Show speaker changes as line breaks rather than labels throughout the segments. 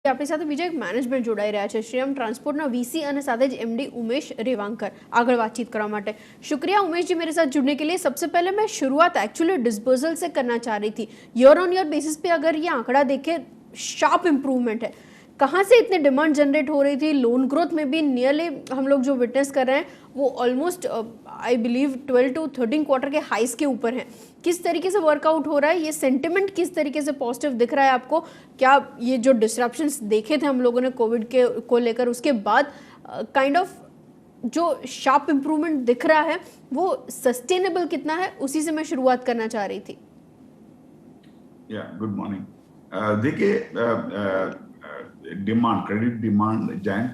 આપણી સાથે બીજો એક મેનેજમેન્ટ જોડાઈ રહ્યા છે શ્રીરામ ટ્રાન્સपोर्टના वीसी અને સાથે જ एमडी उमेश रेवांकर आगे बातचीत करने માટે शुक्रिया उमेश जी मेरे साथ जुड़ने के लिए। सबसे पहले मैं शुरुआत एक्चुअली डिस्पोजल से करना चाह रही थी। ईयर ऑन ईयर बेसिस पे अगर ये आंकड़ा देखें शार्प इम्प्रूवमेंट है, कहाँ से इतनी डिमांड जनरेट हो रही थी? लोन ग्रोथ में भी नियरली हम लोग जो विटनेस कर रहे हैं वो almost I believe 12 to 13 quarter के हाइस के ऊपर है। किस तरीके से वर्कआउट हो रहा है? ये सेंटिमेंट किस तरीके से पॉजिटिव दिख रहा है आपको? क्या ये जो डिस्ट्रप्शंस देखे थे हम लोगों ने कोविड के को लेकर, उसके बाद काइंड ऑफ जो शार्प इम्प्रूवमेंट दिख रहा है वो सस्टेनेबल कितना है, उसी से मैं शुरुआत करना चाह रही थी।
Good morning. देखिए, डिमांड, क्रेडिट डिमांड जैन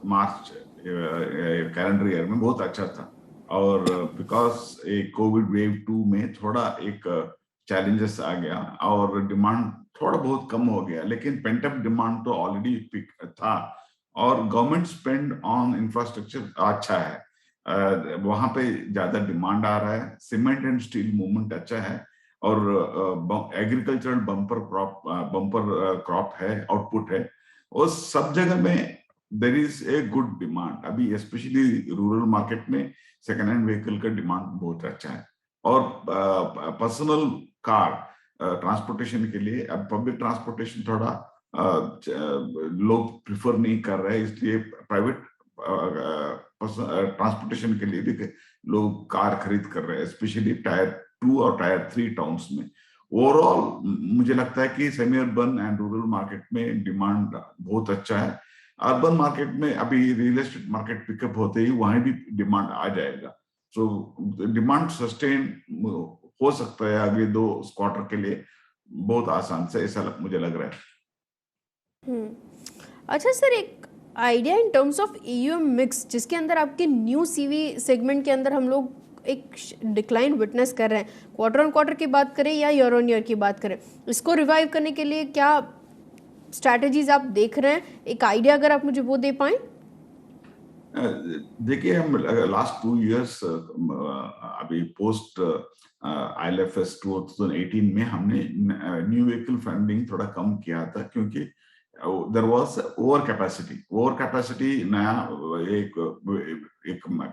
मार्च कैलेंडर ईयर में बहुत अच्छा था, और बिकॉज एक कोविड वेव 2 में थोड़ा एक चैलेंजेस आ गया और डिमांड थोड़ा बहुत कम हो गया, लेकिन पेंटअप डिमांड तो ऑलरेडी पिक था और गवर्नमेंट स्पेंड ऑन इंफ्रास्ट्रक्चर अच्छा है। वहां पे ज्यादा डिमांड आ रहा है। सीमेंट एंड स्टील मूवमेंट अच्छा है और एग्रीकल्चरल बम्पर क्रॉप है, आउटपुट है, और सब जगह में there is a good demand. अभी स्पेशली रूरल मार्केट में सेकेंड हैंड व्हीकल का डिमांड बहुत अच्छा है, और पर्सनल कार ट्रांसपोर्टेशन के लिए अब पब्लिक ट्रांसपोर्टेशन थोड़ा लोग प्रिफर नहीं कर रहे हैं, इसलिए प्राइवेट ट्रांसपोर्टेशन के लिए भी लोग कार खरीद कर रहे हैं, स्पेशली टायर 2 और टायर 3 टाउन्स में। ओवरऑल मुझे लगता है कि semi urban and rural market में डिमांड बहुत अच्छा है। अर्बन मार्केट में अभी रियल एस्टेट मार्केट पिकअप होते ही वहां भी डिमांड आ जाएगा, सो डिमांड सस्टेन हो सकता है अगले 2 क्वार्टर के लिए बहुत आसान से, ऐसा मुझे लग रहा है।
अच्छा सर, एक idea in terms of EUM mix, जिसके अंदर आपके न्यू सीवी सेगमेंट के अंदर हम लोग एक डिक्लाइन विटनेस कर रहे हैं, क्वार्टर ऑन क्वार्टर की बात करें या ईयर ऑन ईयर की बात करें, इसको रिवाइव करने के लिए क्या स्ट्रैटेजीज आप देख रहे हैं? एक आइडिया अगर आप मुझे वो दे पाएं।
देखिए, हम लास्ट 2 इयर्स अभी पोस्ट IL&FS 2018 में हमने न्यू व्हीकल फंडिंग थोड़ा कम किया था, क्योंकि देयर वाज ओवर कैपेसिटी। नया एक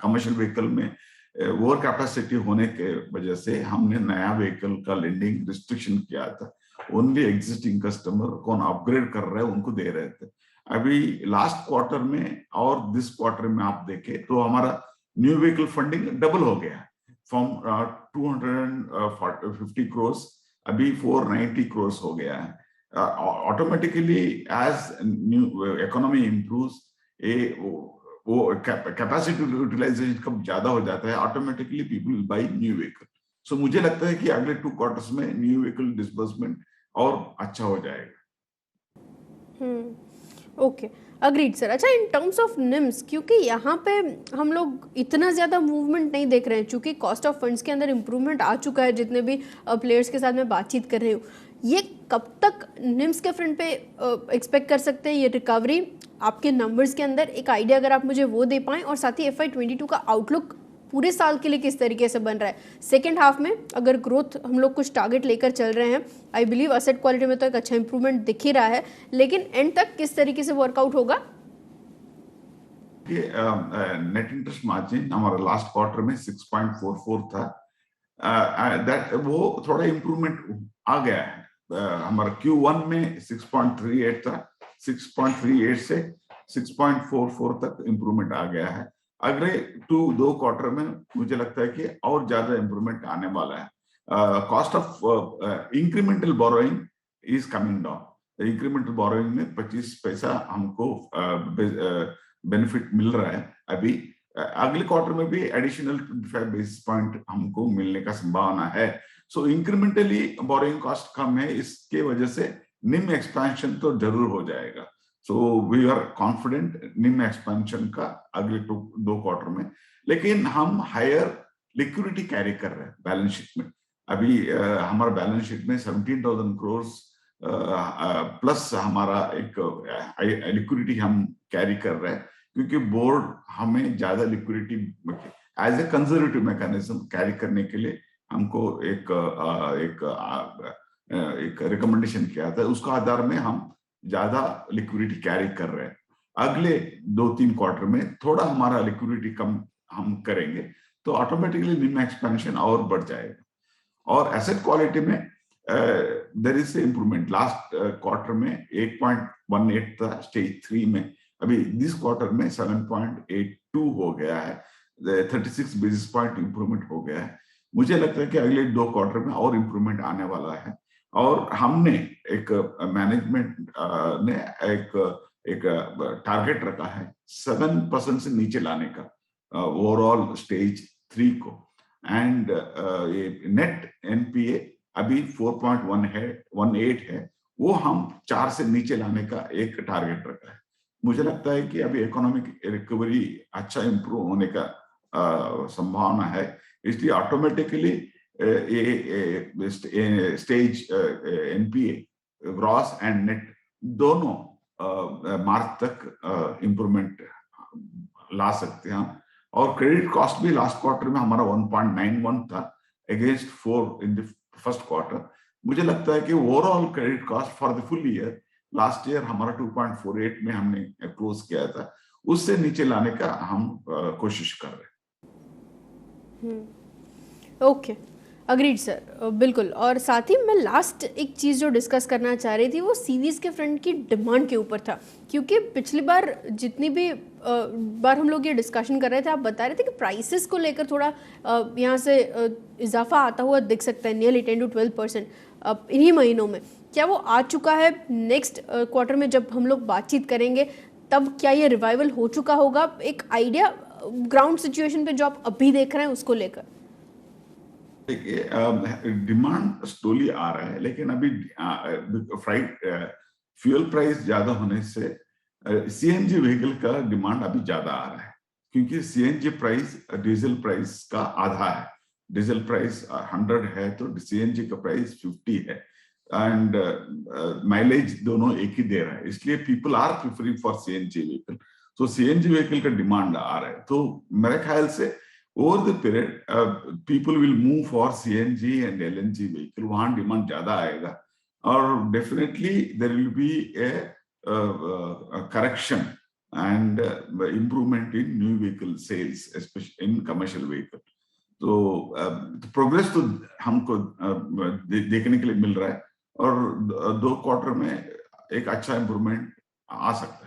कमर्शियल व्हीकल में ओवर कैपेसिटी होने के वजह से हमने नया व्हीकल का लेंडिंग रिस्ट्रिक्शन किया था। ओनली एग्जिस्टिंग कस्टमर कौन अपग्रेड कर रहे हैं उनको दे रहे थे। अभी लास्ट क्वार्टर में और दिस क्वार्टर में आप देखें तो हमारा न्यू व्हीकल फंडिंग डबल हो गया, फ्रॉम 250 करोड़ अभी 490 करोड़ हो गया है। Automatically as new economy improves, वो कैपेसिटी यूटिलाइजेशन कब ज्यादा हो जाता है, automatically people will buy new vehicle. So मुझे लगता है कि अगले 2 क्वार्टर्स में न्यू व्हीकल डिस्बर्समेंट और अच्छा हो जाएगा।
Okay, agreed sir. अच्छा, इन टर्म्स ऑफ निम्स, क्योंकि यहाँ पे हम लोग इतना ज़्यादा मूवमेंट नहीं देख रहे हैं, चूँकि कॉस्ट ऑफ फंड्स के अंदर इम्प्रूवमेंट आ चुका है, जितने भी प्लेयर्स के साथ मैं बातचीत कर रही हूँ, ये कब तक निम्स के फ्रंट पे एक्सपेक्ट कर सकते हैं ये रिकवरी? आपके नंबर्स के अंदर एक आइडिया अगर आप मुझे वो दे पाएँ, और साथ ही FY22 का आउटलुक पूरे साल के लिए किस तरीके से बन रहा है? सेकेंड हाफ में अगर ग्रोथ हम लोग कुछ टारगेट लेकर चल रहे हैं, आई बिलीव असेट क्वालिटी में तो एक अच्छा इंप्रूवमेंट दिख ही रहा है, लेकिन एंड तक किस तरीके से वर्कआउट होगा?
नेट इंटरेस्ट मार्जिन हमारा लास्ट क्वार्टर में 6.44 था, दैट वो थोड़ा इंप्रूवमेंट आ गया है। हमारा Q1 में 6.38 था, 6.38 से 6.44 तक इंप्रूवमेंट आ गया है। अगले 2 क्वार्टर में मुझे लगता है कि और ज्यादा इंप्रूवमेंट आने वाला है। Cost of incremental borrowing is coming down. Incremental borrowing में 25 पैसा हमको बेनिफिट मिल रहा है। अभी अगले क्वार्टर में भी एडिशनल 25 बेसिस पॉइंट हमको मिलने का संभावना है। सो इंक्रीमेंटली बोरोइंग कॉस्ट कम है, इसके वजह से निम एक्सपेंशन तो जरूर हो जाएगा। सो वी आर कॉन्फिडेंट निम एक्सपेंशन का अगले 2 क्वार्टर में, लेकिन हम हायर लिक्विडिटी कैरी कर रहे हैं बैलेंस शीट में। अभी हमारा बैलेंस शीट में 17,000 करोड़ प्लस हमारा एक लिक्विडिटी हम कैरी कर रहे हैं, क्योंकि बोर्ड हमें ज्यादा liquidity as a conservative mechanism carry करने के लिए हमको एक रिकमेंडेशन किया था। उसका आधार में हम ज्यादा लिक्विडिटी कैरी कर रहे हैं। अगले 2-3 क्वार्टर में थोड़ा हमारा लिक्विडिटी कम हम करेंगे तो ऑटोमेटिकली निम एक्सपेंशन और बढ़ जाएगा। और एसेट क्वालिटी में there is improvement. Last quarter में 8.18 था स्टेज 3 में, अभी दिस क्वार्टर में 7.82 हो गया है, 36 बेसिस पॉइंट इंप्रूवमेंट हो गया है। मुझे लगता है कि अगले 2 क्वार्टर में और इंप्रूवमेंट आने वाला है। और हमने एक मैनेजमेंट ने एक टारगेट रखा है 7% से नीचे लाने का ओवरऑल स्टेज 3 को। एंड नेट एनपीए अभी 4.18 है, वो हम 4 से नीचे लाने का एक टारगेट रखा है। मुझे लगता है कि अभी इकोनॉमिक रिकवरी अच्छा इंप्रूव होने का संभावना है, इसलिए automatically stage NPA gross and net दोनों मार्च तक इंप्रूवमेंट ला सकते हैं हम। और क्रेडिट कॉस्ट भी लास्ट क्वार्टर में हमारा 1.91 था against 4 in the first quarter. मुझे लगता है कि overall credit cost for the full year last year हमारा 2.48 में हमने क्लोज किया था, उससे नीचे लाने का हम कोशिश कर रहे हैं।
ओके, अग्रीड सर, बिल्कुल। और साथ ही मैं लास्ट एक चीज़ जो डिस्कस करना चाह रही थी वो सीवीज के फ्रंट की डिमांड के ऊपर था, क्योंकि पिछली बार जितनी भी बार हम लोग ये डिस्कशन कर रहे थे, आप बता रहे थे कि प्राइसेस को लेकर थोड़ा यहाँ से इजाफा आता हुआ दिख सकता है, नियरली 10 to 12% इन्हीं महीनों में। क्या वो आ चुका है? नेक्स्ट क्वार्टर में जब हम लोग बातचीत करेंगे तब क्या ये रिवाइवल हो चुका होगा? एक आइडिया ग्राउंड सिचुएशन पे जो आप अभी देख रहे हैं उसको लेकर।
देखिए, डिमांड स्लोली आ रहा है, लेकिन अभी फ्यूल प्राइस ज्यादा होने से सीएनजी व्हीकल का डिमांड अभी ज्यादा आ रहा है, क्योंकि सीएनजी प्राइस डीजल प्राइस का आधा है। डीजल प्राइस 100 है तो सीएनजी का प्राइस 50 है, एंड माइलेज दोनों एक ही दे रहा है, इसलिए people are preferring for CNG vehicle. तो सीएनजी व्हीकल का डिमांड आ रहा है, तो मेरे ख्याल से over the period people will move for CNG and LNG vehicle, वहां डिमांड ज्यादा आएगा। और definitely there will be a correction and improvement in new vehicle sales, especially in commercial vehicle। तो प्रोग्रेस तो हमको देखने के लिए मिल रहा है, और 2 क्वार्टर में एक अच्छा इंप्रूवमेंट आ सकता है।